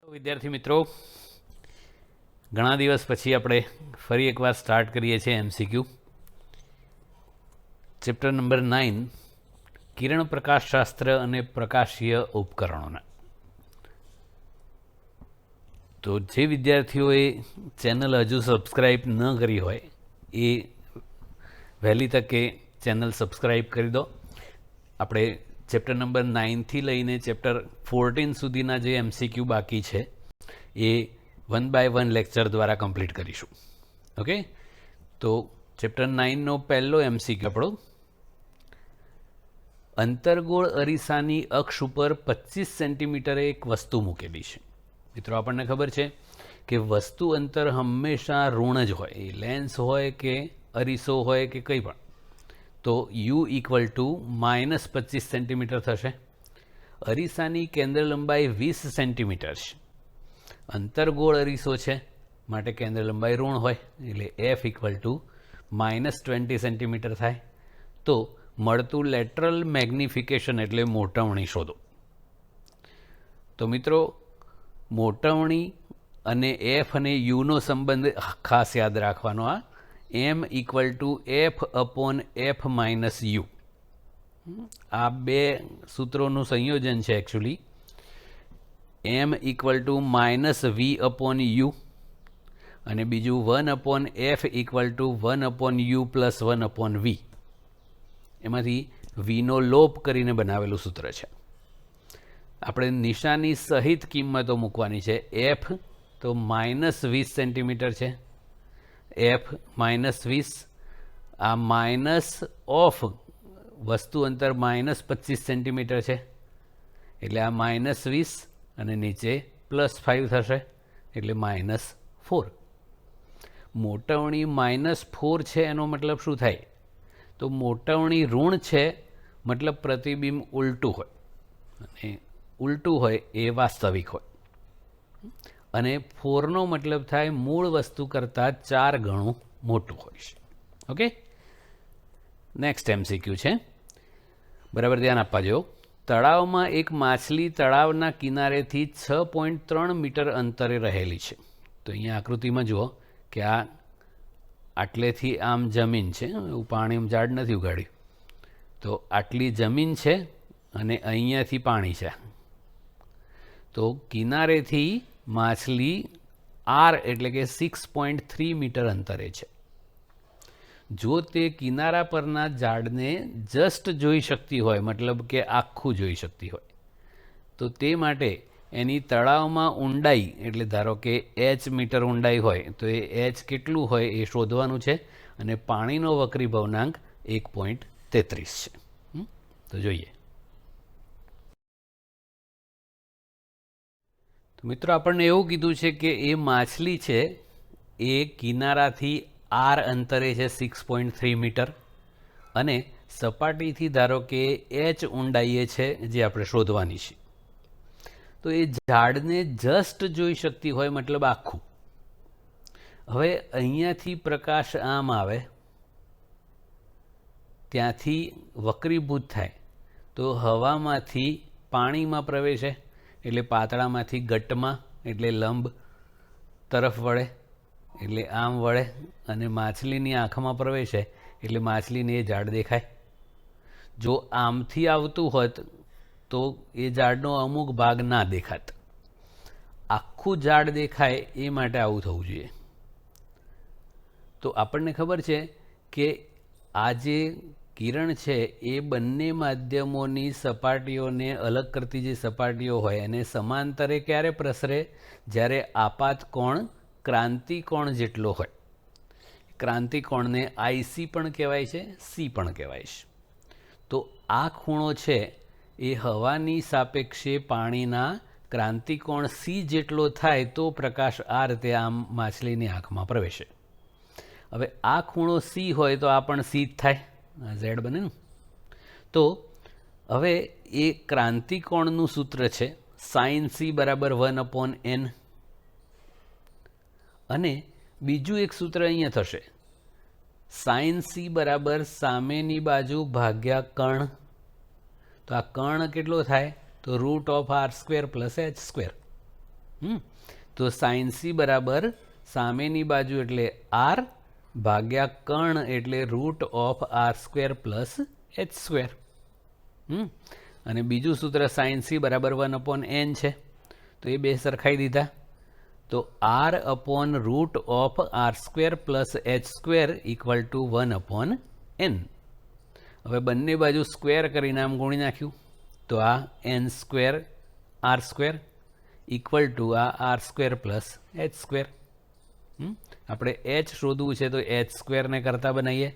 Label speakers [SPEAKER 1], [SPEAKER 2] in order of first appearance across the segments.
[SPEAKER 1] વિદ્યાર્થી મિત્રો, ઘણા દિવસ પછી આપણે ફરી એકવાર સ્ટાર્ટ કરીએ છીએ એમસીક્યુ ચેપ્ટર નંબર 9 કિરણ પ્રકાશશાસ્ત્ર અને પ્રકાશીય ઉપકરણોના. તો જે વિદ્યાર્થીઓએ ચેનલ હજુ સબસ્ક્રાઈબ ન કરી હોય એ વહેલી તકે ચેનલ સબસ્ક્રાઈબ કરી દો. આપણે ચેપ્ટર નંબર 9થી લઈને ચેપ્ટર 14 સુધીના જે એમસીક્યુ બાકી છે એ 1 by 1 લેક્ચર દ્વારા કમ્પ્લીટ કરીશું. ઓકે, તો ચેપ્ટર 9નો પહેલો એમસીક્યુ આપણો, અંતર્ગોળ અરીસાની અક્ષ ઉપર 25 સેન્ટીમીટરે એક વસ્તુ મૂકેલી છે. મિત્રો, આપણને ખબર છે કે વસ્તુ અંતર હંમેશા ઋણ જ હોય, એ લેન્સ હોય કે અરીસો હોય કે કંઈ પણ, તો u = -25 સેન્ટીમીટર થશે. અરીસાની કેન્દ્ર લંબાઈ 20 સેન્ટીમીટર છે. અંતર્ગોળ અરીસો છે માટે કેન્દ્ર લંબાઈ ઋણ હોય, એટલે f = -20 સેન્ટીમીટર થાય. તો મળતું લેટરલ મેગ્નિફિકેશન એટલે મોટવણી શોધો. તો મિત્રો, મોટવણી અને f અને u નો સંબંધ ખાસ યાદ રાખવાનો. આ m = f/f - u, આ બે સૂત્રોનું સંયોજન છે. એકચ્યુઅલી m = -v/u અને બીજું 1/f = 1/u + 1/v. એમાંથી વીનો લોપ કરીને બનાવેલું સૂત્ર છે. આપણે નિશાની સહિત કિંમતો મૂકવાની છે. f તો -20 સેન્ટીમીટર છે, f -20, આ માઇનસ ઓફ વસ્તુ અંતર -25 સેન્ટીમીટર છે, એટલે આ -20 અને નીચે +5 થશે, એટલે -4. મોટવણી -4 છે એનો મતલબ શું થાય? તો મોટવણી ઋણ છે, મતલબ પ્રતિબિંબ ઉલટું હોય, અને ઉલટું હોય એ વાસ્તવિક હોય. અને 4નો મતલબ થાય મૂળ વસ્તુ કરતાં 4 ગણું મોટું હોય છે. ઓકે, નેક્સ્ટ એમસીક્યુ છે, બરાબર ધ્યાન આપવા જેવો. તળાવમાં એક માછલી તળાવના કિનારેથી 6.3 મીટર અંતરે રહેલી છે. તો અહીંયા આકૃતિમાં જુઓ કે આ આટલેથી આમ જમીન છે, એવું પાણી ઝાડ નથી ઉગાડ્યું, તો આટલી જમીન છે અને અહીંયાથી પાણી છે. તો કિનારેથી માછલી r એટલે કે 6.3 મીટર અંતરે છે. જો તે કિનારા પરના ઝાડને જસ્ટ જોઈ શકતી હોય, મતલબ કે આખું જોઈ શકતી હોય, તો તે માટે એની તળાવમાં ઊંડાઈ, એટલે ધારો કે h મીટર ઊંડાઈ હોય તો એ h કેટલું હોય એ શોધવાનું છે, અને પાણીનો વક્રી ભવનાંક 1.33 છે. તો જોઈએ. તો મિત્રો, આપણને એવું કીધું છે કે એ માછલી છે એ કિનારાથી r અંતરે છે 6.3 મીટર, અને સપાટીથી ધારો કે h ઊંડાઈએ છે, જે આપણે શોધવાની છે. તો એ ઝાડને જસ્ટ જોઈ શકતી હોય, મતલબ આખું. હવે અહીંયાથી પ્રકાશ આમ આવે, ત્યાંથી વક્રીભૂત થાય, તો હવામાંથી પાણીમાં પ્રવેશે, એટલે પાતળામાંથી ગટ્ટમાં, એટલે લંબ તરફ વળે, એટલે આમ વળે, અને માછલીની આંખમાં પ્રવેશે, એટલે માછલીને એ ઝાડ દેખાય. જો આમથી આવતું હોત તો એ ઝાડનો અમુક ભાગ ના દેખાત. આખું ઝાડ દેખાય એ માટે આવું થવું જોઈએ. તો આપણને ખબર છે કે આ જે કિરણ છે એ બંને માધ્યમોની સપાટીઓને અલગ કરતી જે સપાટીઓ હોય એને સમાંતરે ક્યારે પ્રસરે? જ્યારે આપાત કોણ ક્રાંતિકોણ જેટલો હોય. ક્રાંતિકોણને IC પણ કહેવાય છે, C પણ કહેવાય છે. તો આ ખૂણો છે એ હવાની સાપેક્ષે પાણીના ક્રાંતિકોણ C જેટલો થાય તો પ્રકાશ આ રીતે આમ માછલીની આંખમાં પ્રવેશે. હવે આ ખૂણો C હોય તો આ પણ C જ થાય, Z બને ને. તો હવે એ ક્રાંતિકોણનું સૂત્ર છે sin C = 1/n, અને બીજું એક સૂત્ર અહીંયા થશે, sin C = સામેની બાજુ ભાગ્યા કર્ણ. તો આ કર્ણ કેટલો થાય? તો √r² + h². તો સાઇન સી બરાબર સામેની બાજુ એટલે આર ભાગ્યા કર્ણ એટલે root of R square plus H square. અને બીજું સૂત્ર સાઇન સી બરાબર 1/n છે, તો એ બે સરખાઈ દીધા. તો R upon root of R square plus H square equal to 1/n. હવે બંને બાજુ સ્ક્વેર કરીને આમ ગુણી નાખ્યું, તો આ n square r square equal to આ r square plus H square. આપણે એચ શોધવું છે તો એચ સ્ક્વેરને કરતાં બનાવીએ,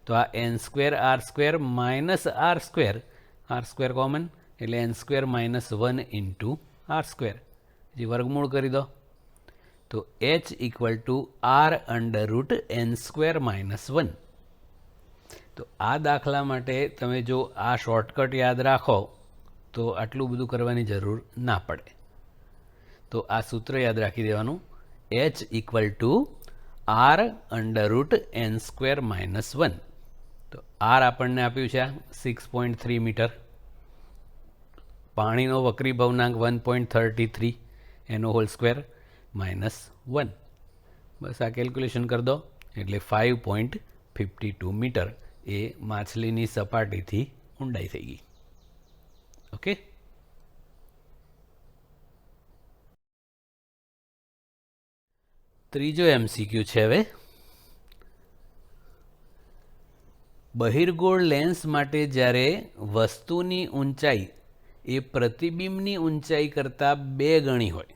[SPEAKER 1] તો આ n square r square minus r square common એટલે n square minus 1 into r square. જે વર્ગમૂળ કરી દો તો h equal to R under root N square minus 1. તો આ દાખલા માટે તમે જો આ શોર્ટકટ યાદ રાખો તો આટલું બધું કરવાની જરૂર ના પડે. તો આ સૂત્ર યાદ રાખી દેવાનું, H equal to R under root N square minus 1. તો આર આપણને આપ્યું છે 6.3 મીટર, પાણીનો વક્રી ભવનાંક 1.33 એનો હોલ સ્ક્વેર માઇનસ 1. બસ આ કેલ્ક્યુલેશન કરી દો એટલે 5.52 મીટર એ માછલીની સપાટીથી ઊંડાઈ થઈ ગઈ. ઓકે. ત્રીજો MCQ છે. હવે બહિર્ગોળ લેન્સ માટે જ્યારે વસ્તુની ઊંચાઈ એ પ્રતિબિંબની ઊંચાઈ કરતાં 2 ગણી હોય,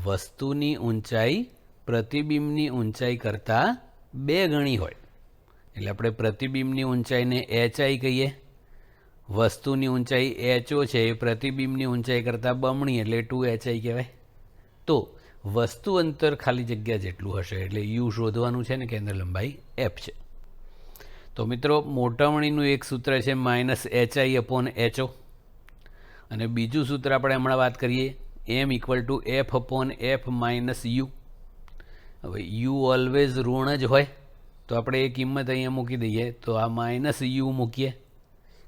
[SPEAKER 1] વસ્તુની ઊંચાઈ પ્રતિબિંબની ઊંચાઈ કરતાં 2 ગણી હોય એટલે આપણે પ્રતિબિંબની ઊંચાઈને HI કહીએ, વસ્તુની ઊંચાઈ HO છે એ પ્રતિબિંબની ઊંચાઈ કરતાં બમણી એટલે 2HI કહેવાય. તો વસ્તુ અંતર ખાલી જગ્યા જેટલું હશે એટલે યુ શોધવાનું છે ને કેન્દ્ર લંબાઈ એફ છે. તો મિત્રો મોટામણીનું એક સૂત્ર છે -HI/HO અને બીજું સૂત્ર આપણે હમણાં વાત કરીએ m equal to F/F minus you. હવે યુ ઓલવેઝ ઋણ જ હોય તો આપણે એ કિંમત અહીંયા મૂકી દઈએ, તો આ માઇનસ યુ મૂકીએ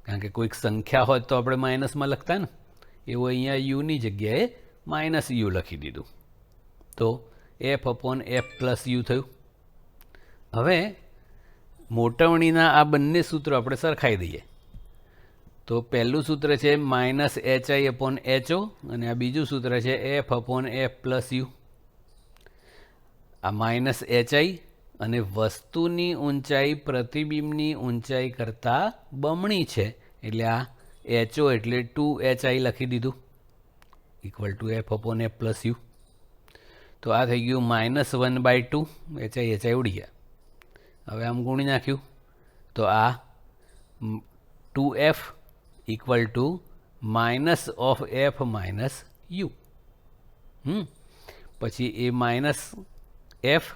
[SPEAKER 1] કારણ કે કોઈક સંખ્યા હોત તો આપણે માઇનસમાં લખતા ને, એવું અહીંયા યુની જગ્યાએ માઇનસ યુ લખી દીધું. તો F/F પ્લસ યુ થયું. હવે મોટામણીના આ બંને સૂત્રો આપણે સરખાઈ દઈએ. તો પહેલું સૂત્ર છે -HI/HO અને આ બીજું સૂત્ર છે F/F પ્લસ યુ. આ -HI અને વસ્તુની ઊંચાઈ પ્રતિબિંબની ઊંચાઈ કરતાં બમણી છે એટલે આ HO એટલે 2HI લખી દીધું equal to F/F plus you. તો આ થઈ ગયું -1/2 HI ઉડી ગયા. હવે આમ ગુણી નાખ્યું તો આ 2F equal to minus of F minus you. પછી એ માઇનસ એફ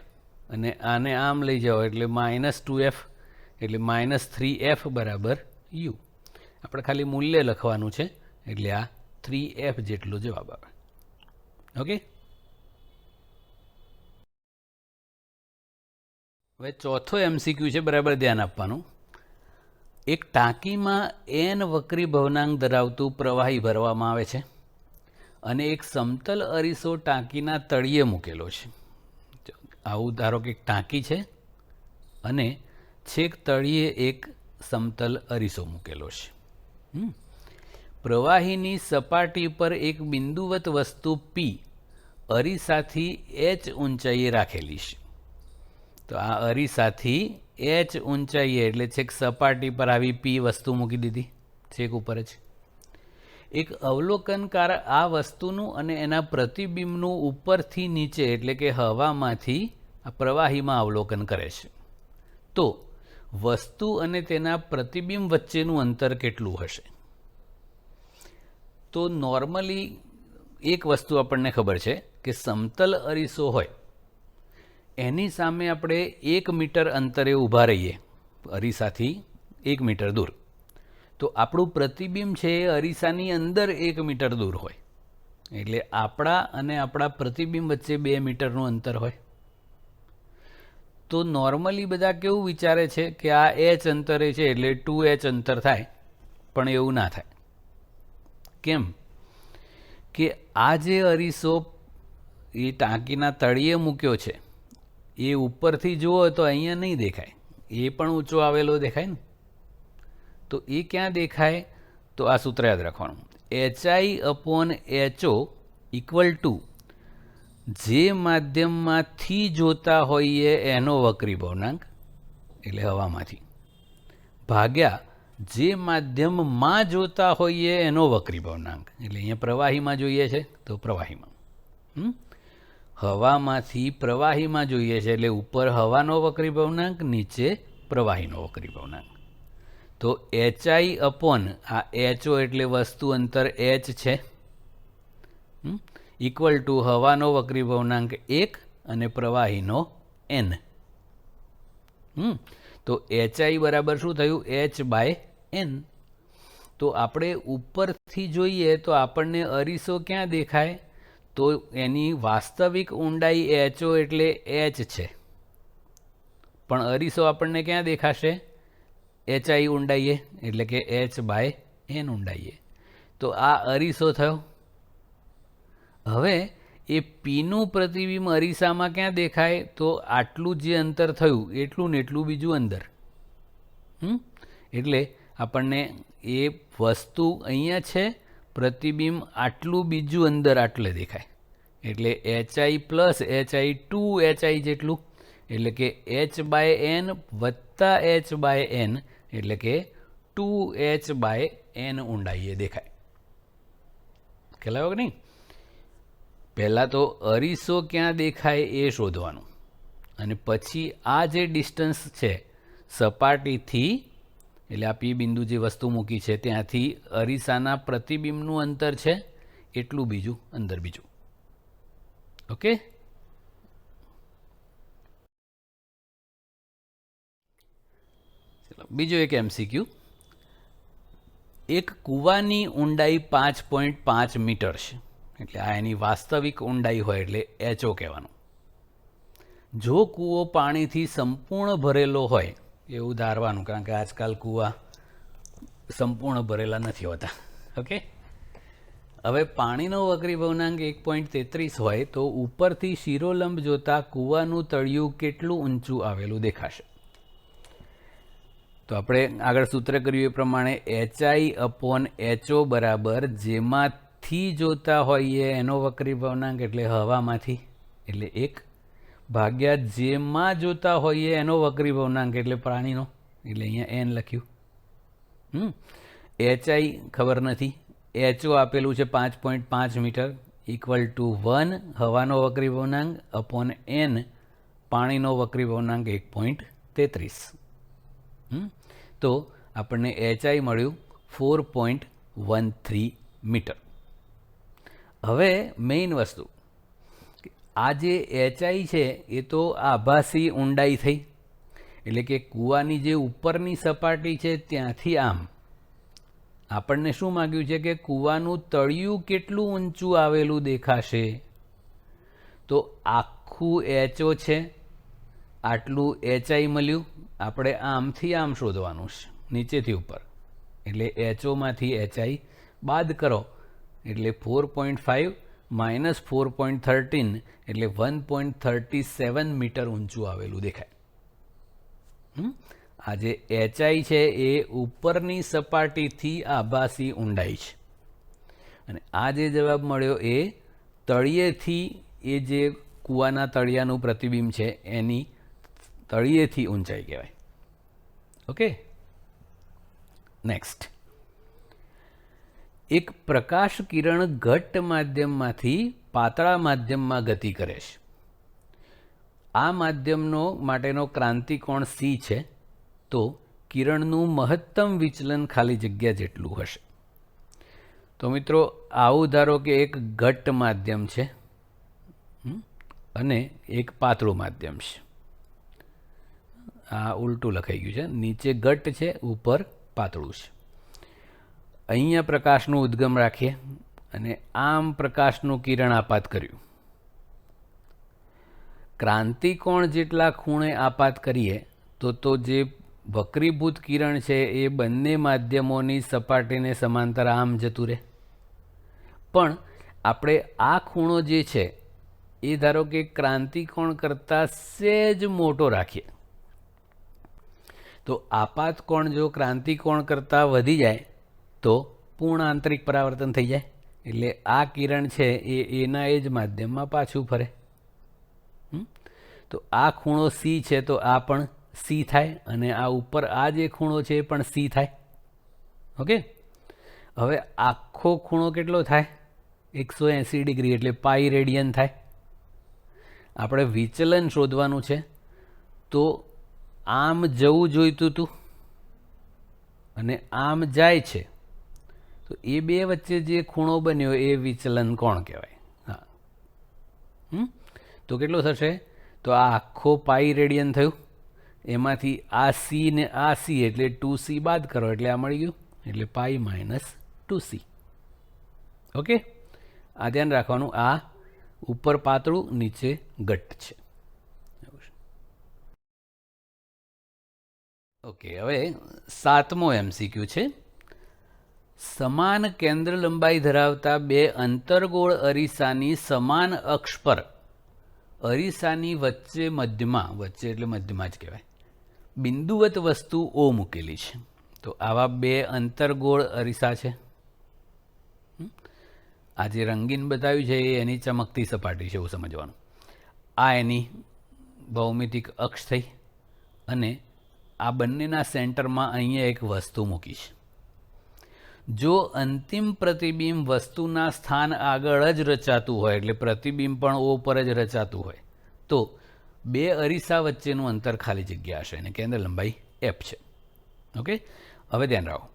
[SPEAKER 1] અને આને આમ લઈ જાઓ એટલે -2F એટલે -3F બરાબર યુ. આપણે ખાલી મૂલ્ય લખવાનું છે એટલે આ 3F જેટલો જવાબ આવે. ઓકે. હવે ચોથો MCQ છે, બરાબર ધ્યાન આપવાનું. એક ટાંકીમાં n વક્રી ભવનાંક ધરાવતું પ્રવાહી ભરવામાં આવે છે અને એક સમતલ અરીસો ટાંકીના તળિયે મૂકેલો છે. આવું ધારો કે એક ટાંકી છે અને છેક તળિયે એક સમતલ અરીસો મૂકેલો છે. પ્રવાહીની સપાટી પર એક બિંદુવત વસ્તુ P અરીસાથી h ઊંચાઈએ રાખેલી છે. તો આ અરીસાથી h ઊંચાઈએ એટલે છેક સપાટી પર આવી P વસ્તુ મૂકી દીધી છેક ઉપર જ. એક અવલોકનકાર આ વસ્તુનું અને એના પ્રતિબિંબનું ઉપરથી નીચે એટલે કે હવામાંથી આ પ્રવાહીમાં અવલોકન કરે છે. તો વસ્તુ અને તેના પ્રતિબિંબ વચ્ચેનું અંતર કેટલું હશે? તો નોર્મલી એક વસ્તુ આપણને ખબર છે કે સમતલ અરીસો હોય એની સામે આપણે 1 મીટર અંતરે ઊભા રહીએ, અરીસાથી 1 મીટર દૂર, તો આપણું પ્રતિબિંબ છે એ અરીસાની અંદર 1 મીટર દૂર હોય એટલે આપણા અને આપણા પ્રતિબિંબ વચ્ચે 2 મીટરનું અંતર હોય. તો નોર્મલી બધા કેવું વિચારે છે કે આ h અંતરે છે એટલે 2h અંતર થાય, પણ એવું ના થાય. કેમ કે આ જે અરીસો એ ટાંકીના તળિયે મૂક્યો છે એ ઉપરથી જુઓ તો અહીંયા નહીં દેખાય, એ પણ ઊંચો આવેલો દેખાય ને. તો એ ક્યાં દેખાય? તો આ સૂત્ર યાદ રાખવાનું, HI/HO ઇક્વલ ટુ જે માધ્યમમાંથી જોતા હોઈએ એનો વક્રી ભવનાંક, એટલે હવામાંથી, ભાગ્યા જે માધ્યમમાં જોતા હોઈએ એનો વક્રી ભવનાંક, એટલે અહીંયા પ્રવાહીમાં જોઈએ છે તો પ્રવાહીમાં, હવામાંથી પ્રવાહીમાં જોઈએ છે એટલે ઉપર હવાનો વક્રી ભવનાંક, નીચે પ્રવાહીનો વક્રી ભવનાંક. તો HI અપોન આ HO એટલે વસ્તુ અંતર H છે, ઇક્વલ ટુ હવાનો વક્રી ભવનાંક 1 અને પ્રવાહીનો N. તો HI બરાબર શું થયું? H/N. તો આપણે ઉપરથી જોઈએ તો આપણને અરીસો ક્યાં દેખાય? તો એની વાસ્તવિક ઊંડાઈ HO એટલે H છે, પણ અરીસો આપણને ક્યાં દેખાશે? HI ઊંડાઈએ, એટલે કે H/N ઊંડાઈએ. તો આ અરીસો થયો. હવે એ પીનું પ્રતિબિંબ અરીસામાં ક્યાં દેખાય? તો આટલું જે અંતર થયું એટલું ને એટલું બીજું અંદર. એટલે આપણને એ વસ્તુ અહીંયા છે, પ્રતિબિંબ આટલું બીજું અંદર આટલે દેખાય, એટલે HI પ્લસ HI 2HI જેટલું, એટલે કે H/N વત્તા H/N, એટલે કે 2H/N ઊંડાઈએ દેખાય. ખ્યાલ આવ્યો કે નહીં? પહેલાં તો અરીસો ક્યાં દેખાય એ શોધવાનું, અને પછી આ જે ડિસ્ટન્સ છે સપાટીથી, એટલે આ પી બિંદુ જે વસ્તુ મૂકી છે ત્યાંથી અરીસાના પ્રતિબિંબનું અંતર છે એટલું બીજું અંદર બીજું. ઓકે, ચલો બીજો એક MCQ. એક કૂવાની ઊંડાઈ 5.5 મીટર છે, એટલે આ એની વાસ્તવિક ઊંડાઈ હોય એટલે HO કહેવાનું. જો કૂવો પાણીથી સંપૂર્ણ ભરેલો હોય એવું ધારવાનું, કારણ કે આજકાલ કૂવા સંપૂર્ણ ભરેલા નથી હોતા. ઓકે, હવે પાણીનો વક્રી ભવનાંક 1.33 હોય તો ઉપરથી શિરોલંબ જોતા કૂવાનું તળિયું કેટલું ઊંચું આવેલું દેખાશે? તો આપણે આગળ સૂત્ર કર્યું એ પ્રમાણે HI/HO બરાબર જેમાંથી જોતા હોઈએ એનો વક્રી ભવનાંક, એટલે હવામાંથી, એટલે 1, ભાગ્યા જેમાં જોતા હોઈએ એનો વક્રી ભવનાંક, એટલે પ્રાણીનો, એટલે અહીંયા N લખ્યું. HI ખબર નથી, HO આપેલું છે 5.5 મીટર, ઇક્વલ ટુ 1 હવાનો વક્રી ભવનાંક અપોન N પાણીનો વક્રી ભવનાંક 1.33. તો આપણને HI મળ્યું 4.13 મીટર. હવે મેઇન વસ્તુ, આ જે HI છે એ તો આભાસી ઊંડાઈ થઈ, એટલે કે કૂવાની જે ઉપરની સપાટી છે ત્યાંથી આમ આપણને શું માગ્યું છે કે કૂવાનું તળિયું કેટલું ઊંચું આવેલું દેખાશે? તો આખું HO છે, આટલું HI મળ્યું, આપણે આમથી આમ શોધવાનું છે, નીચેથી ઉપર, એટલે HO માંથી HI બાદ કરો એટલે 4.5 માઇનસ 4.13 એટલે 1.37 મીટર ઊંચું આવેલું દેખાય. આ જે HI છે એ ઉપરની સપાટીથી આભાસી ઊંડાઈ છે, અને આ જે જવાબ મળ્યો એ તળિયેથી, એ જે કૂવાના તળિયાનું પ્રતિબિંબ છે એની તળિયેથી ઊંચાઈ કહેવાય. Okay, next. એક પ્રકાશ કિરણ ઘટ્ટ માધ્યમમાંથી પાતળા માધ્યમમાં ગતિ કરે છે. આ માધ્યમનો માટેનો ક્રાંતિકોણ C છે, તો કિરણનું મહત્તમ વિચલન ખાલી જગ્યા જેટલું હશે. તો મિત્રો આવું ધારો કે એક ઘટ્ટ માધ્યમ છે અને એક પાતળું માધ્યમ છે. આ ઉલટું લખાઈ ગયું છે, નીચે ઘટ્ટ છે, ઉપર પાતળું છે. અહીંયા પ્રકાશનું ઉદ્ગમ રાખીએ અને આમ પ્રકાશનું કિરણ આપાત કર્યું. ક્રાંતિકોણ જેટલા ખૂણે આપાત કરીએ તો જે વક્રીભૂત કિરણ છે એ બંને માધ્યમોની સપાટીને સમાંતર આમ જતું રહે, પણ આપણે આ ખૂણો જે છે એ ધારો કે ક્રાંતિકોણ કરતાં સહેજ મોટો રાખીએ તો આપાત કોણ જો ક્રાંતિકોણ કરતાં વધી જાય તો પૂર્ણ આંતરિક પરાવર્તન થઈ જાય, એટલે આ કિરણ છે એ એના એ જ માધ્યમમાં પાછું ફરે. તો આ ખૂણો સી છે તો આ પણ સી થાય, અને આ ઉપર આ જે ખૂણો છે એ પણ સી થાય. ઓકે, હવે આખો ખૂણો કેટલો થાય? 180 ડિગ્રી, એટલે પાઈ રેડિયન થાય. આપણે વિચલન શોધવાનું છે, તો આમ જવું જોઈતું હતું અને આમ જાય છે, તો એ બે વચ્ચે જે ખૂણો બન્યો એ વિચલન કોણ કહેવાય? હા, તો કેટલું થશે? તો આ આખો પાઈ રેડિયન થયું, એમાંથી આ સી ને આ સી એટલે 2c બાદ કરો એટલે આ મળી ગયું, એટલે પાઈ માઇનસ 2c. ઓકે, આ ધ્યાન રાખવાનું, આ ઉપર પાતળું નીચે ઘટ્ટ છે. ઓકે, હવે 7મો MCQ છે. સમાન કેન્દ્ર લંબાઈ ધરાવતા બે અંતર્ગોળ અરીસાની સમાન અક્ષ પર અરીસાની વચ્ચે મધ્યમાં, વચ્ચે એટલે મધ્યમાં જ કહેવાય, બિંદુવત વસ્તુ O મૂકેલી છે. તો આવા બે અંતર્ગોળ અરીસા છે. આ જે રંગીન બતાવ્યું છે એ એની ચમકતી સપાટી છે એવું સમજવાનું. આ એની ભૌમિતિક અક્ષ થઈ, અને આ બંનેના સેન્ટરમાં અહીંયા એક વસ્તુ મૂકી છે. જો અંતિમ પ્રતિબિંબ વસ્તુના સ્થાન આગળ જ રચાતું હોય, એટલે પ્રતિબિંબ પણ O પર જ રચાતું હોય, તો બે અરીસા વચ્ચેનું અંતર ખાલી જગ્યા હશે અને કેન્દ્ર લંબાઈ f છે. ઓકે, હવે ધ્યાન રાખો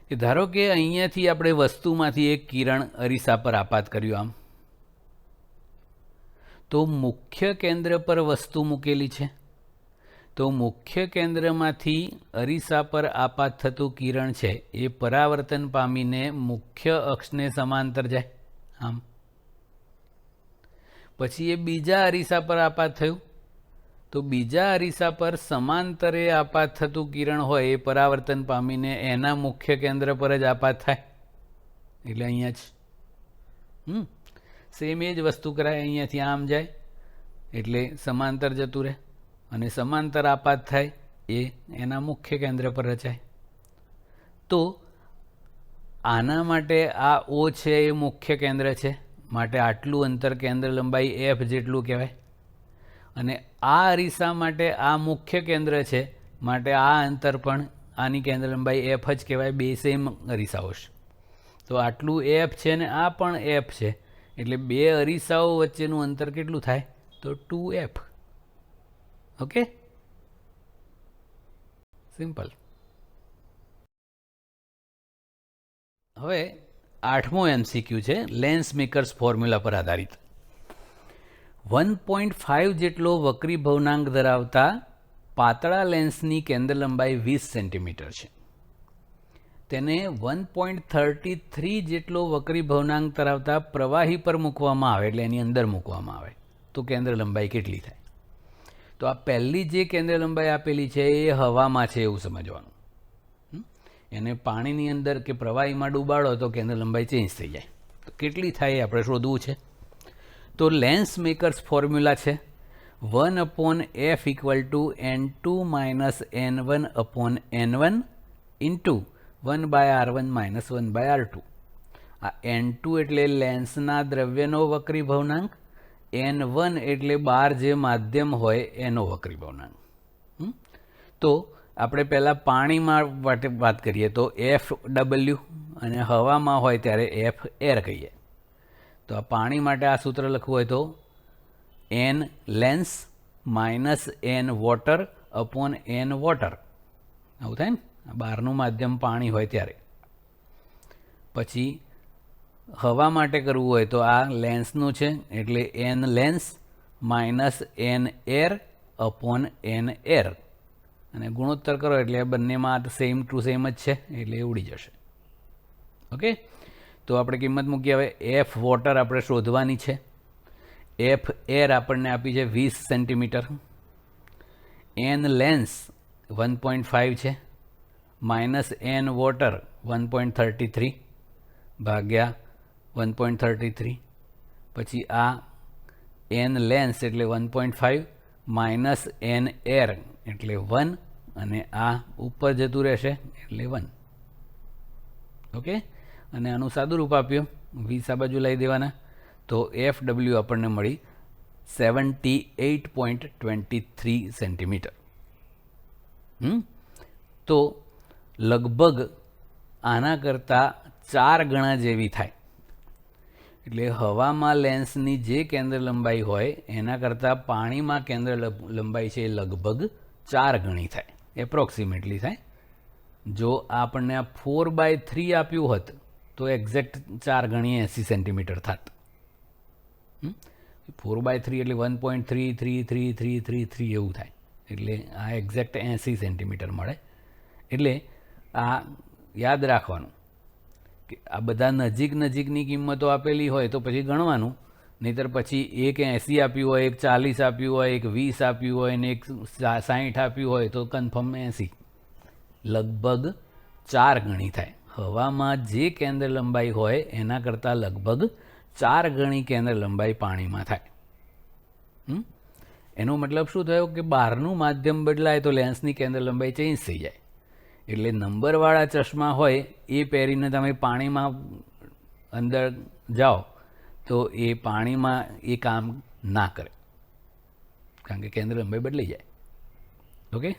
[SPEAKER 1] કે ધારો કે અહીંયાથી આપણે વસ્તુમાંથી એક કિરણ અરીસા પર આપાત કર્યું આમ, તો મુખ્ય કેન્દ્ર પર વસ્તુ મૂકેલી છે, તો મુખ્ય કેન્દ્રમાંથી અરીસા પર આપાત થતું કિરણ છે એ પરાવર્તન પામીને મુખ્ય અક્ષને સમાંતર જાય આમ. પછી એ બીજા અરીસા પર આપાત થયું, તો બીજા અરીસા પર સમાંતરે આપાત થતું કિરણ હોય એ પરાવર્તન પામીને એના મુખ્ય કેન્દ્ર પર જ આપાત થાય, એટલે અહીંયા જ સેમ એ જ વસ્તુ કરાય. અહીંયાથી આમ જાય એટલે સમાંતર જતું રહે, અને સમાંતર આપાત થાય એ એના મુખ્ય કેન્દ્ર પર રચાય. તો આના માટે આ O છે એ મુખ્ય કેન્દ્ર છે, માટે આટલું અંતર કેન્દ્ર લંબાઈ f જેટલું કહેવાય. અને આ અરીસા માટે આ મુખ્ય કેન્દ્ર છે, માટે આ અંતર પણ આની કેન્દ્ર લંબાઈ f જ કહેવાય. બે સેમ અરીસાઓ છે, તો આટલું f છે ને આ પણ f છે, એટલે બે અરીસાઓ વચ્ચેનું અંતર કેટલું થાય? તો 2f. Okay, simple. હવે 8મો MCQ છે લેન્સ મેકર્સ ફોર્મ્યુલા પર આધારિત. 1.5 જેટલો વક્રી ભવનાંક ધરાવતા પાતળા લેન્સની કેન્દ્ર લંબાઈ 20 સેન્ટીમીટર છે. તેને 1.33 જેટલો વક્રી ભવનાંક ધરાવતા પ્રવાહી પર મૂકવામાં આવે, એટલે એની અંદર મૂકવામાં આવે, તો કેન્દ્ર લંબાઈ કેટલી થાય? તો આ પહેલી જે કેન્દ્ર લંબાઈ આપેલી છે એ હવામાં છે એવું સમજવાનું. એને પાણીની અંદર કે પ્રવાહીમાં ડૂબાડો તો કેન્દ્ર લંબાઈ ચેન્જ થઈ જાય. તો કેટલી થાય એ આપણે શોધવું છે. તો લેન્સ મેકર્સ ફોર્મ્યુલા છે 1/f = n2 - n1/n1 into 1/r1 - 1/r2. આ n2 એટલે લેન્સના દ્રવ્યનો વક્રી ભવનાંક, n1 એટલે બહાર જે માધ્યમ હોય એનો વક્રી ભવનાંક. તો આપણે પહેલાં પાણીમાં વાત કરીએ તો FW, અને હવામાં હોય ત્યારે F એર કહીએ. તો આ પાણી માટે આ સૂત્ર લખવું હોય તો n lens minus n water upon n water, આવું થાય ને, બહારનું માધ્યમ પાણી હોય ત્યારે. પછી હવા માટે કરવું હોય તો આ લેન્સનું છે, એટલે n lens minus n air upon n air, અને ગુણોત્તર કરો એટલે બંનેમાં સેમ ટુ સેમ જ છે, એટલે એ ઉડી જશે. ઓકે, તો આપણે કિંમત મૂકીએ. હવે f વોટર આપણે શોધવાની છે. f એર આપણને આપી છે 20 સેન્ટીમીટર, n લેન્સ 1.5 છે, માઇનસ n વોટર 1.33 ભાગ્યા 1.33, પછી આ એન લેન્સ એટલે 1.5 માઇનસ એન એર એટલે 1 અને આ ઉપર જતું રહેશે એટલે 1. ઓકે, અને આનું સાદું રૂપ આપ્યું 20 આ બાજુ લઈ દેવાના તો એફ ડબલ્યુ આપણને મળી 78.23 સેન્ટીમીટર. તો લગભગ આના કરતાં 4 ગણા જેવી થાય. એટલે હવામાં લેન્સની જે કેન્દ્ર લંબાઈ હોય એના કરતાં પાણીમાં કેન્દ્ર લંબાઈ છે એ લગભગ 4 ગણી થાય, એપ્રોક્સિમેટલી થાય. જો આપણને આ 4/3 આપ્યું હોત તો એક્ઝેક્ટ 4 ગણી 80 સેન્ટીમીટર થાત. 4/3 એટલે 1.33333 એવું થાય. એટલે આ એક્ઝેક્ટ 80 સેન્ટીમીટર મળે. એટલે આ યાદ રાખવાનું કે આ બધા નજીક નજીકની કિંમતો આપેલી હોય તો પછી ગણવાનું, નહીંતર પછી એક 80 આપ્યું હોય, એક 40 આપ્યું હોય, એક 20 આપ્યું હોય ને એક 60 આપ્યું હોય તો કન્ફર્મ 80. લગભગ 4 ગણી થાય. હવામાં જે કેન્દ્ર લંબાઈ હોય એના કરતાં લગભગ 4 ગણી કેન્દ્ર લંબાઈ પાણીમાં થાય. એનો મતલબ શું થયો કે બહારનું માધ્યમ બદલાય તો લેન્સની કેન્દ્ર લંબાઈ ચેન્જ થઈ જાય. એટલે નંબરવાળા ચશ્મા હોય એ પહેરીને તમે પાણીમાં અંદર જાઓ તો એ પાણીમાં એ કામ ના કરે, કારણ કે કેન્દ્ર લંબાઈ બદલાઈ જાય. ઓકે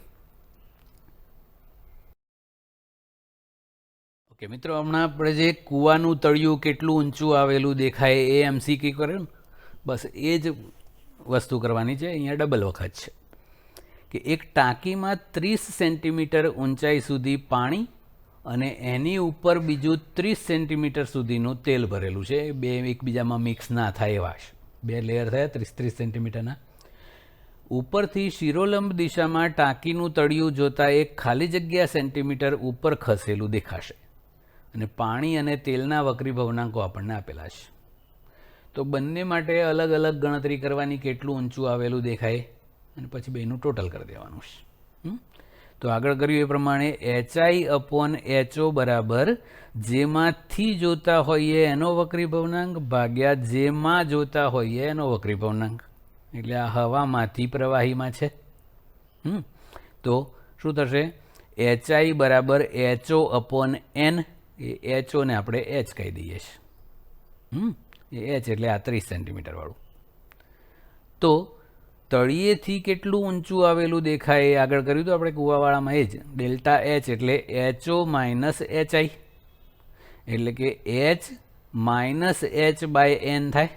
[SPEAKER 1] ઓકે મિત્રો, હમણાં આપણે જે કૂવાનું તળિયું કેટલું ઊંચું આવેલું દેખાય એ MCQ કર્યું, બસ એ જ વસ્તુ કરવાની છે. અહીંયા ડબલ વખત છે કે એક ટાંકીમાં 30 સેન્ટીમીટર ઊંચાઈ સુધી પાણી અને એની ઉપર બીજું 30 સેન્ટીમીટર સુધીનું તેલ ભરેલું છે. બે એકબીજામાં મિક્સ ના થાય એવા છે. 2 લેયર થયા 30 સેન્ટીમીટરના. ઉપરથી શિરોલંબ દિશામાં ટાંકીનું તળિયું જોતાં એક ખાલી જગ્યા સેન્ટીમીટર ઉપર ખસેલું દેખાશે અને પાણી અને તેલના વક્રી ભવનાંકો આપણને આપેલા છે. તો બંને માટે અલગ અલગ ગણતરી કરવાની, કેટલું ઊંચું આવેલું દેખાય અને પછી બેનું ટોટલ કરી દેવાનું છે. તો આગળ કર્યું એ પ્રમાણે HI/HO બરાબર જેમાંથી જોતા હોઈએ એનો વક્રી ભવનાંક ભાગ્યા જેમાં જોતા હોઈએ એનો વક્રી ભવનાંક. એટલે આ હવામાંથી પ્રવાહીમાં છે. તો શું થશે? HI બરાબર HO/N. એ HO ને આપણે H કહી દઈએ છીએ. એ H એટલે આ 30 સેન્ટીમીટર વાળું. તો તળિયેથી કેટલું ઊંચું આવેલું દેખાય એ આગળ કર્યું તો આપણે કૂવાવાળામાં એ જ ડેલ્ટા H એટલે HO માઇનસ HI એટલે કે H માઇનસ H/N થાય.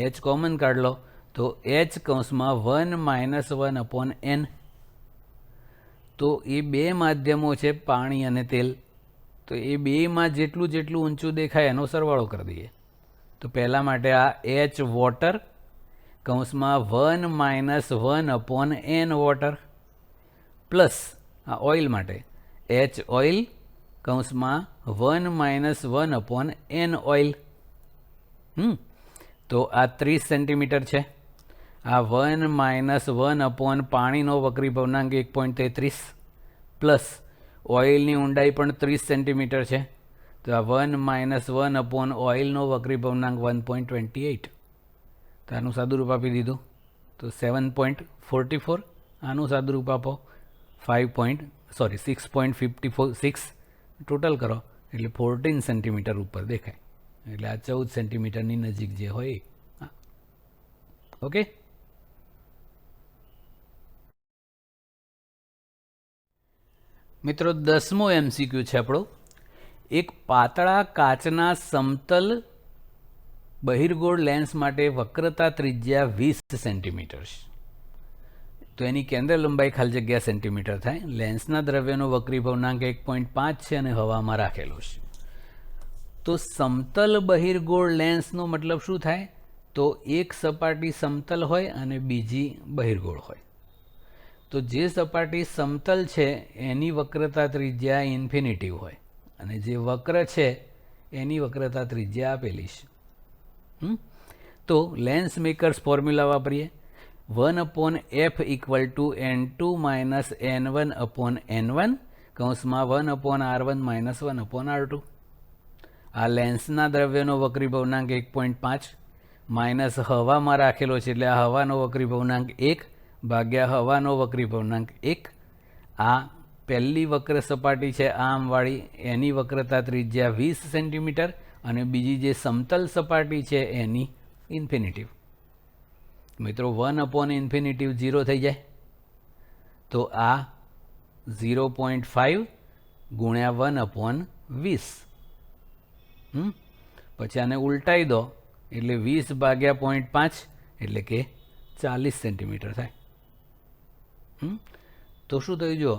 [SPEAKER 1] H કોમન કાઢ લો તો H કૌંસમાં 1 માઇનસ 1/N. તો એ બે માધ્યમો છે પાણી અને તેલ. તો એ બેમાં જેટલું જેટલું ઊંચું દેખાય એનો સરવાળો કરી દઈએ. તો પહેલાં માટે આ H વોટર કૌંસમાં 1 માઇનસ 1/N વોટર પ્લસ આ ઓઇલ માટે H ઓઇલ કૌંસમાં 1 માઇનસ 1/N ઓઇલ. તો આ 30 સેન્ટીમીટર છે. આ 1 માઇનસ 1/ પાણીનો વક્રી ભવનાંક 1.33 પ્લસ ઓઇલની ઊંડાઈ પણ 30 સેન્ટીમીટર છે. તો આ 1 માઇનસ 1/ ઓઇલનો વક્રી ભવનાંક 1.28. તો આનું સાદુરૂપ આપી દીધું તો 7.44. આનું સાદુરૂપ આપો 6.56. ટોટલ કરો એટલે 14 સેન્ટીમીટર ઉપર દેખાય. એટલે આ 14 સેન્ટીમીટરની નજીક જે હોય એ. ઓકે, મિત્રો 10મો MCQ છે આપણો. એક પાતળા કાચના સમતલ બહિર્ગોળ લેન્સ માટે વક્રતા ત્રિજ્યા 20 સેન્ટીમીટર છે. તો એની કેન્દ્ર લંબાઈ ખાલી જગ્યા સેન્ટીમીટર થાય. લેન્સના દ્રવ્યનો વક્રી ભવનાંક 1.5 છે અને હવામાં રાખેલો છે. તો સમતલ બહિર્ગોળ લેન્સનો મતલબ શું થાય? તો એક સપાટી સમતલ હોય અને બીજી બહિર્ગોળ હોય. તો જે સપાટી સમતલ છે એની વક્રતા ત્રિજ્યા ઇન્ફિનિટિવ હોય અને જે વક્ર છે એની વક્રતા ત્રિજ્યા આપેલી છે. તો લેન્સ મેકર્સ ફોર્મ્યુલા વાપરીએ. 1/f = n2 માઇનસ n1/n1 કૌંસમાં 1/r1 માઇનસ 1/r2. આ લેન્સના દ્રવ્યનો વક્રીભવનાંક 1.5 માઇનસ હવામાં રાખેલો છે એટલે આ હવાનો વક્રીભવનાંક 1 ભાગ્યા હવાનો વક્રીભવનાંક 1. આ પહેલી વક્ર સપાટી છે આમવાળી, એની વક્રતા ત્રિજ્યા 20 સેન્ટીમીટર અને બીજી જે સમતલ સપાટી છે એની ઇન્ફિનિટિવ. મિત્રો 1/∞ 0 થઈ જાય તો આ 0.5 ગુણ્યા 1/20. પછી આને ઉલટાઈ દો એટલે 20 ભાગ્યા 0.5 એટલે કે 40 સેન્ટીમીટર થાય. તો શું થયું? જો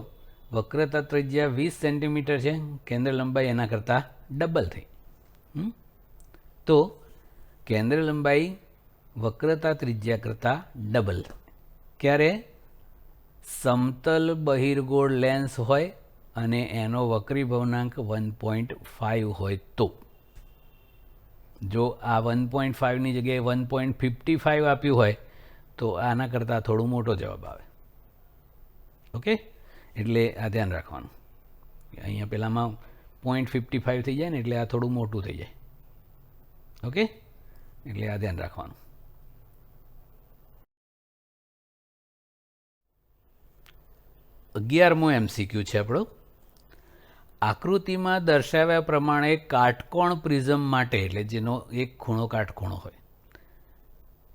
[SPEAKER 1] વક્રતા ત્રિજ્યા 20 સેન્ટીમીટર છે, કેન્દ્ર લંબાઈ એના કરતાં ડબલ થઈ. તો કેન્દ્ર લંબાઈ વક્રતા ત્રિજ્યા કરતાં ડબલ. ક્યારે? સમતલ બહિર્ગોળ લેન્સ હોય અને એનો વક્રીભવનાંક 1.5 હોય તો. જો આ 1.5 ની જગ્યાએ 1.55 આપ્યું હોય તો આના કરતાં થોડું મોટો જવાબ આવે. ઓકે, એટલે આ ધ્યાન રાખવાનું. અહીંયા પહેલાંમાં 0.55 થઈ જાય ને એટલે આ થોડું મોટું થઈ જાય. ઓકે, એટલે આ ધ્યાન રાખવાનું. અગિયારમો MCQ છે આપણો. આકૃતિમાં દર્શાવ્યા પ્રમાણે કાટકોણ પ્રિઝમ માટે, એટલે જેનો એક ખૂણો કાટખૂણો હોય,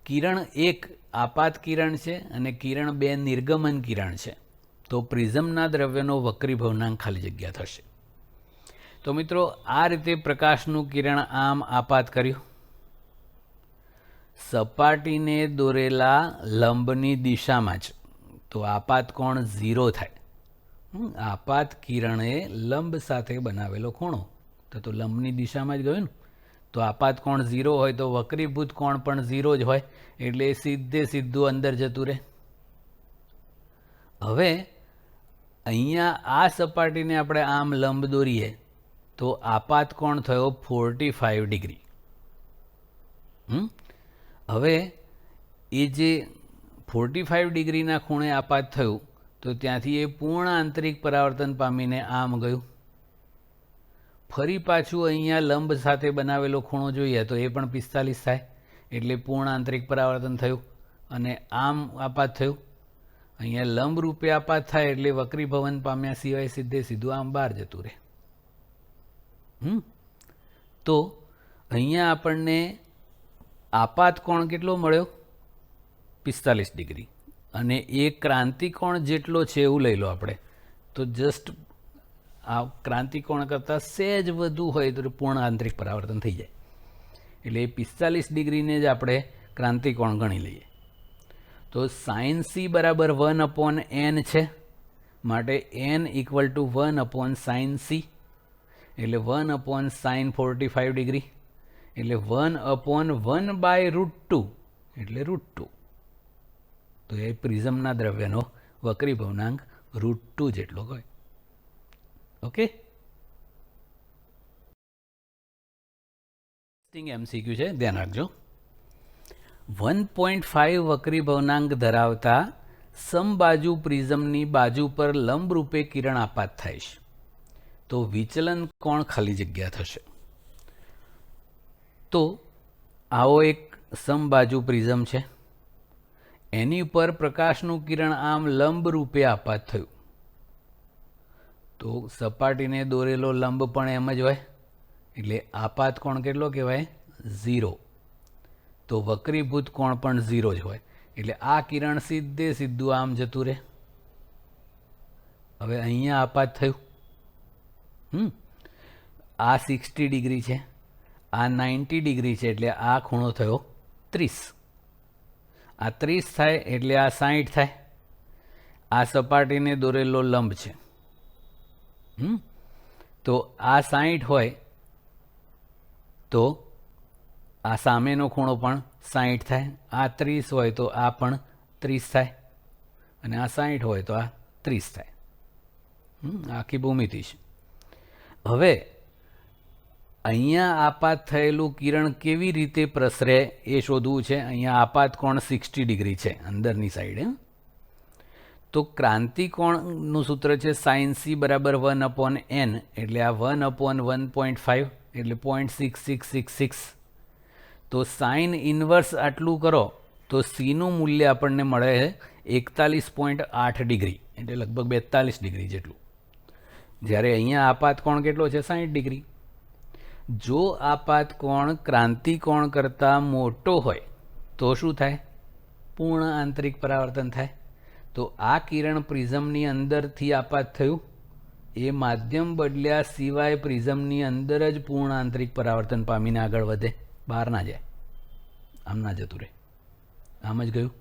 [SPEAKER 1] કિરણ 1 આપાત કિરણ છે અને કિરણ 2 નિર્ગમન કિરણ છે, તો પ્રિઝમના દ્રવ્યનો વક્રીભવનાંક ખાલી જગ્યા થશે. તો મિત્રો આ રીતે પ્રકાશનું કિરણ આમ આપાત કર્યું, સપાટીને દોરેલા લંબની દિશામાં જ, તો આપાત કોણ 0 થાય. આપાત કિરણે લંબ સાથે બનાવેલો ખૂણો તો લંબની દિશામાં જ ગયું ને, તો આપાત કોણ 0 હોય તો વક્રીભૂત કોણ પણ 0 જ હોય, એટલે સીધું અંદર જતું રહે. હવે અહીંયા આ સપાટીને આપણે આમ લંબ દોરીએ તો આપાત કોણ થયો 45 ડિગ્રી. હવે એ જે 45 ડિગ્રીના ખૂણે આપાત થયું તો ત્યાંથી એ પૂર્ણ આંતરિક પરાવર્તન પામીને આમ ગયું. ફરી પાછું અહીંયા લંબ સાથે બનાવેલો ખૂણો જોઈએ તો એ પણ 45 થાય, એટલે પૂર્ણ આંતરિક પરાવર્તન થયું અને આમ આપાત થયું. અહીંયા લંબ રૂપે આપાત થાય એટલે વક્રીભવન પામ્યા સિવાય સીધું આમ બહાર જતું રહે. તો અહીંયા આપણને આપાત કોણ કેટલો મળ્યો? 45 ડિગ્રી. અને એ ક્રાંતિકોણ જેટલો છે એવું લઈ લો આપણે, તો જસ્ટ આ ક્રાંતિકોણ કરતાં સહેજ વધુ હોય તો પૂર્ણ આંતરિક પરાવર્તન થઈ જાય, એટલે એ 45 ડિગ્રીને જ આપણે ક્રાંતિકોણ ગણી લઈએ. તો sin c બરાબર 1/n છે, માટે n = 1/sin c, એટલે 1/sin 45 ડિગ્રી, એટલે 1/1/√2 એટલે √2. તો એ પ્રિઝમના દ્રવ્યનો વક્રીભવનાંક √2 જેટલો હોય. ઓકે, MCQ છે, ધ્યાન રાખજો. 1.5 વક્રીભવનાંક ધરાવતા સમબાજુ પ્રિઝમની બાજુ પર લંબરૂપે કિરણ આપાત થાય છે, તો વિચલન કોણ ખાલી જગ્યા થશે. તો આવો એક સમબાજુ પ્રિઝમ છે, એની ઉપર પ્રકાશનું કિરણ આમ લંબ રૂપે આપાત થયું, તો સપાટીને દોરેલો લંબ પણ એમ જ હોય, એટલે આપાત કોણ કેટલો કહેવાય? 0. તો વક્રીભૂત કોણ પણ 0 જ હોય, એટલે આ કિરણ સીધું આમ જતું રહે. હવે અહીંયા આપાત થયું, આ 60 ડિગ્રી છે, આ 90 ડિગ્રી છે, એટલે આ ખૂણો થયો 30. આ 30 થાય એટલે આ 60 થાય. આ સપાટીને દોરેલો લંબ છે, તો આ 60 હોય તો આ સામેનો ખૂણો પણ 60 થાય. આ 30 હોય તો આ પણ 30 થાય, અને આ 60 હોય તો આ 30 થાય. આખી ભૂમિતિ છે. હવે અહીંયા આપાત થયેલું કિરણ કેવી રીતે પ્રસરે એ શોધવું છે. અહીંયા આપાત કોણ 60 ડિગ્રી છે અંદરની સાઈડે, તો ક્રાંતિકોણનું સૂત્ર છે sin c બરાબર 1/n, એટલે આ 1/1.5 એટલે 0.6666. તો સાઇન ઇન્વર્સ આટલું કરો તો સીનું મૂલ્ય આપણને મળે 41.8 ડિગ્રી, એટલે લગભગ 42 ડિગ્રી જેટલું. જ્યારે અહીંયા આપાત કોણ કેટલો છે? 60 ડિગ્રી. જો આપાત કોણ ક્રાંતિકોણ કરતાં મોટો હોય તો શું થાય? પૂર્ણ આંતરિક પરાવર્તન થાય. તો આ કિરણ પ્રિઝમની અંદરથી આપાત થયું, એ માધ્યમ બદલ્યા સિવાય પ્રિઝમની અંદર જ પૂર્ણ આંતરિક પરાવર્તન પામીને આગળ વધે, બહાર ના જાય. આમ ના જતું રહે, આમ જ ગયું.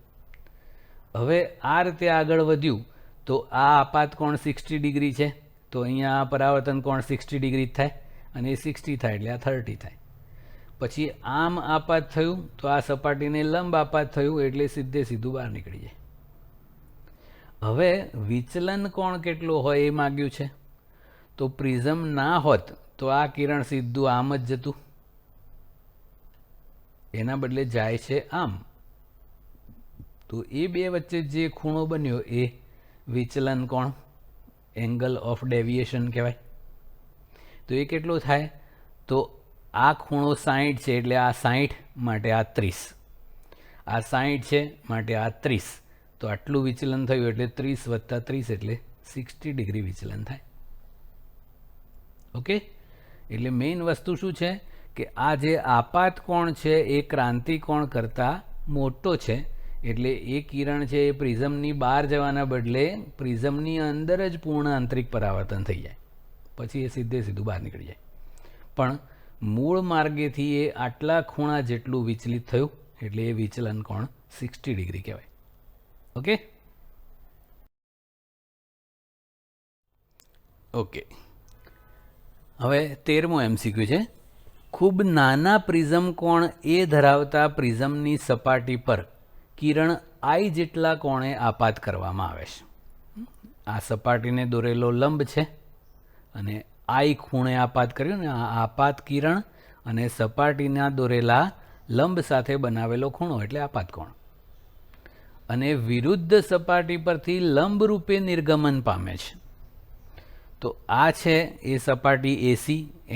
[SPEAKER 1] હવે આ રીતે આગળ વધ્યું તો આ આપાત કોણ 60 ડિગ્રી છે, તો અહીંયા પરાવર્તન કોણ 60 ડિગ્રી થાય, અને એ 60 થાય એટલે આ 30 થાય. પછી આમ આપાત થયું તો આ સપાટીને લંબ આપાત થયું એટલે સીધે સીધું બહાર નીકળી જાય. હવે વિચલન કોણ કેટલો હોય એ માગ્યું છે. તો પ્રિઝમ ના હોત તો આ કિરણ સીધું આમ જ જતું, એના બદલે જાય છે આમ. તો એ બે વચ્ચે જે ખૂણો બન્યો એ વિચલન કોણ, એંગલ ઓફ ડેવિએશન કહેવાય. તો એ કેટલો થાય? તો આ ખૂણો 60 છે એટલે આ 60 માટે આ 30, આ 60 છે માટે આ 30. તો આટલું વિચલન થયું એટલે 30 વત્તા 30 એટલે 60 ડિગ્રી વિચલન થાય. ઓકે, એટલે મેઇન વસ્તુ શું છે કે આ જે આપાત કોણ છે એ ક્રાંતિકોણ કરતાં મોટો છે, એટલે એ કિરણ છે એ પ્રિઝમની બહાર જવાના બદલે પ્રિઝમની અંદર જ પૂર્ણ આંતરિક પરાવર્તન થઈ જાય, પછી એ સીધે સીધું બહાર નીકળી જાય. પણ મૂળ માર્ગેથી એ આટલા ખૂણા જેટલું વિચલિત થયું એટલે એ વિચલન કોણ 60 ડિગ્રી કહેવાય. ઓકે ઓકે હવે 13મો MCQ છે. ખૂબ નાના પ્રિઝમ કોણ એ ધરાવતા પ્રિઝમની સપાટી પર કિરણ I જેટલા કોણે આપાત કરવામાં આવે છે. આ સપાટીને દોરેલો લંબ છે અને I ખૂણે આપાત કર્યું ને, આ આપાત કિરણ અને સપાટીના દોરેલા લંબ સાથે બનાવેલો ખૂણો એટલે આપાત કોણ. અને વિરુદ્ધ સપાટી પરથી લંબ રૂપે નિર્ગમન પામે છે. તો આ છે એ સપાટી AC,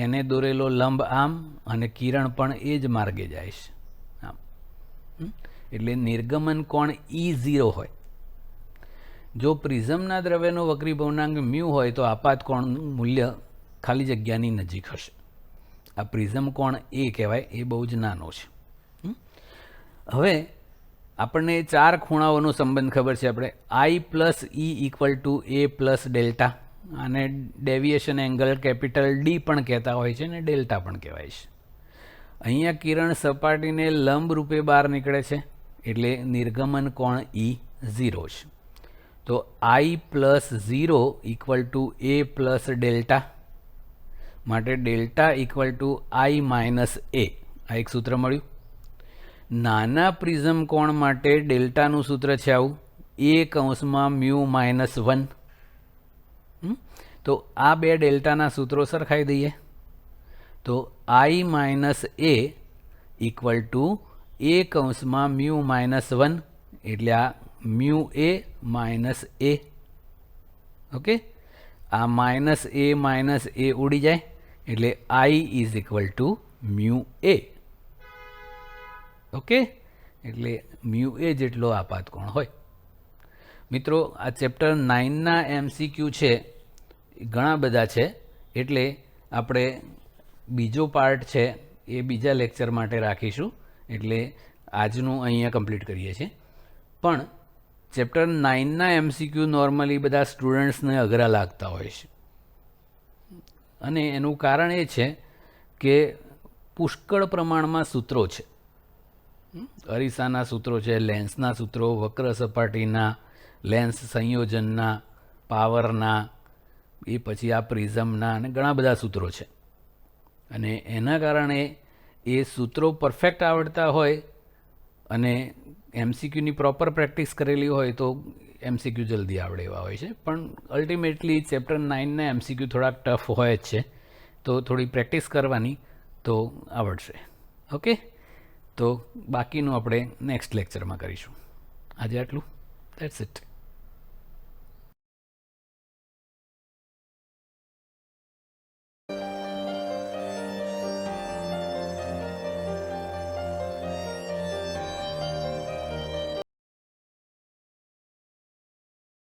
[SPEAKER 1] એને દોરેલો લંબ આમ અને કિરણ પણ એ જ માર્ગે જાય છે આમ. એટલે નિર્ગમન કોણ E0 હોય. જો પ્રિઝમના દ્રવ્યનો વક્રીભવનાંક μ હોય તો આપાત કોણનું મૂલ્ય ખાલી જગ્યાની નજીક હશે. આ પ્રિઝમ કોણ એ કહેવાય, એ બહુ જ નાનો છે. હવે આપણને 4 ખૂણાઓનો સંબંધ ખબર છે. આપણે I plus E equal to A plus delta, આને ડેવિએશન એંગલ કેપિટલ D પણ કહેતા હોય છે ને ડેલ્ટા પણ કહેવાય છે. અહીંયા કિરણ સપાટીને લંબ રૂપે બહાર નીકળે છે એટલે નિર્ગમન કોણ E0 છે. તો I plus 0 equal to A plus delta, માટે delta equal to I minus A. આ એક સૂત્ર મળ્યું. નાના પ્રિઝમ કોણ માટે ડેલ્ટાનું સૂત્ર છે આવું, A કૌંસમાં μ માઇનસ 1. તો આ બે ડેલ્ટાના સૂત્રો સરખાઈ દઈએ. તો I minus A equal to A કૌંસમાં μ માઇનસ 1 એટલે આ μ A માઇનસ A. ઓકે, આ માઇનસ A ઉડી જાય એટલે I is equal to μ A. Okay, એટલે μ A જેટલો આપાત કોણ હોય. મિત્રો, આ ચેપ્ટર 9ના MCQ છે, ઘણા બધા છે, એટલે આપણે બીજો પાર્ટ છે એ બીજા લેક્ચર માટે રાખીશું. એટલે આજનું અહીંયા કમ્પ્લીટ કરીએ છીએ. પણ ચેપ્ટર 9ના MCQ નોર્મલી બધા સ્ટુડન્ટ્સને અઘરા લાગતા હોય છે, અને એનું કારણ એ છે કે પુષ્કળ પ્રમાણમાં સૂત્રો છે. અરીસાના સૂત્રો છે, લેન્સના સૂત્રો, વક્ર સપાટીના, લેન્સ સંયોજનના, પાવરના, એ પછી આ પ્રિઝમના, અને ઘણા બધા સૂત્રો છે. અને એના કારણે એ સૂત્રો પરફેક્ટ આવડતા હોય અને MCQની પ્રોપર પ્રેક્ટિસ કરેલી હોય તો MCQ જલ્દી આવડે એવા હોય છે. પણ અલ્ટિમેટલી ચેપ્ટર 9ના MCQ થોડાક ટફ હોય જ છે, તો થોડી પ્રેક્ટિસ કરવાની તો આવડશે. ઓકે, તો બાકીનું આપણે નેક્સ્ટ લેક્ચરમાં કરીશું. આજે આટલું. That's it.